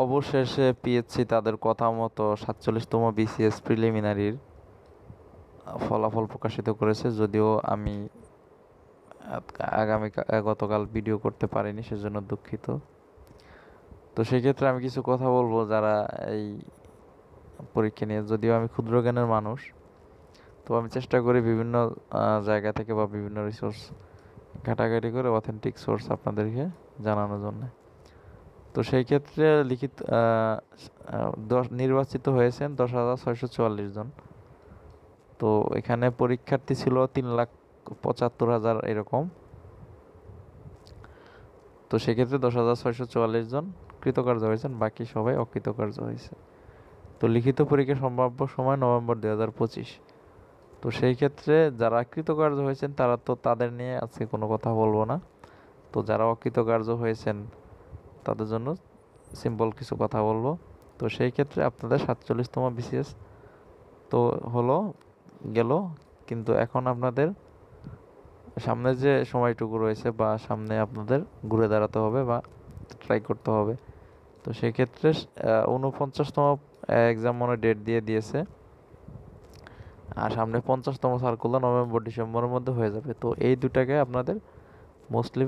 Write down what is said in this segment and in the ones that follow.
অবশেষে পিএসসি তাদের কথা মতো 47তম বিসিএস প্রিলিমিনারির ফলাফল প্রকাশিত করেছে। যদিও আমি গতকাল ভিডিও করতে পারিনি, সেজন্য দুঃখিত। তো সেক্ষেত্রে আমি কিছু কথা বলবো যারা এই পরীক্ষা নিয়ে, যদিও আমি ক্ষুদ্র জ্ঞানের মানুষ, তো আমি চেষ্টা করি বিভিন্ন জায়গা থেকে বা বিভিন্ন রিসোর্স ঘাটাঘাটি করে অথেন্টিক সোর্স আপনাদেরকে জানানোর জন্য। তো সেই ক্ষেত্রে লিখিত নির্বাচিত হয়েছেন 10,644 জন। তো এখানে পরীক্ষার্থী ছিল 3,75,000 এরকম। তো সেক্ষেত্রে 10,644 জন কৃতকার্য হয়েছেন, বাকি সবাই অকৃতকার্য হয়েছে। তো লিখিত পরীক্ষার সম্ভাব্য সময় নভেম্বর 2025। তো সেই ক্ষেত্রে যারা কৃতকার্য হয়েছেন তারা তো তাদের নিয়ে আজকে কোনো কথা বলবো না। তো যারা অকৃতকার্য হয়েছেন তাদের জন্য সিম্পল কিছু কথা বলবো। তো সেই ক্ষেত্রে আপনাদের 47তম বিসিএস তো হলো গেল, কিন্তু এখন আপনাদের সামনে যে সময়টুকু রয়েছে বা সামনে আপনাদের ঘুরে দাঁড়াতে হবে বা ট্রাই করতে হবে। তো সেক্ষেত্রে 49তম এক্সাম মনে ডেট দিয়ে দিয়েছে, আর সামনে 50তম সার্কুলার নভেম্বর ডিসেম্বরের মধ্যে হয়ে যাবে। তো এই দুটাকে আপনাদের মোস্টলি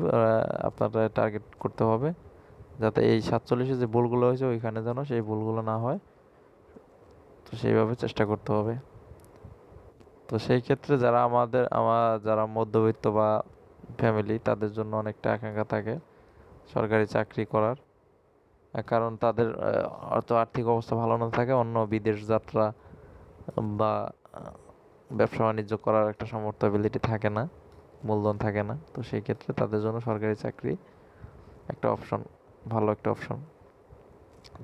আপনারা টার্গেট করতে হবে, যাতে এই 47-এ যে ভুলগুলো হয়েছে ওইখানে যেন সেই ভুলগুলো না হয়। তো সেইভাবে চেষ্টা করতে হবে। তো সেই ক্ষেত্রে যারা মধ্যবিত্ত বা ফ্যামিলি, তাদের জন্য অনেকটা আকাঙ্ক্ষা থাকে সরকারি চাকরি করার। কারণ তাদের আর্থিক অবস্থা ভালো না থাকে, অন্য বিদেশ যাত্রা বা ব্যবসা বাণিজ্য করার একটা সামর্থ্য অ্যাবিলিটি থাকে না, মূলধন থাকে না। তো সেই ক্ষেত্রে তাদের জন্য সরকারি চাকরি একটা অপশন, ভালো একটা অপশন।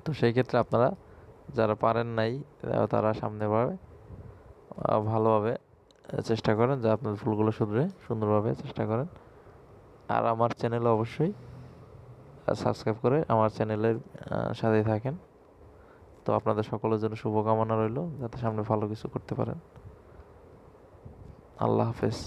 তো সেই ক্ষেত্রে আপনারা যারা পারেন নাই তারা সামনে ভাবে ভালোভাবে চেষ্টা করেন, যা আপনার ভুলগুলো শুধরে সুন্দরভাবে চেষ্টা করেন। আর আমার চ্যানেলে অবশ্যই সাবস্ক্রাইব করে আমার চ্যানেলের সাথেই থাকেন। তো আপনাদের সকলের জন্য শুভকামনা রইল, যাতে সামনে ভালো কিছু করতে পারেন। আল্লাহ হাফেজ।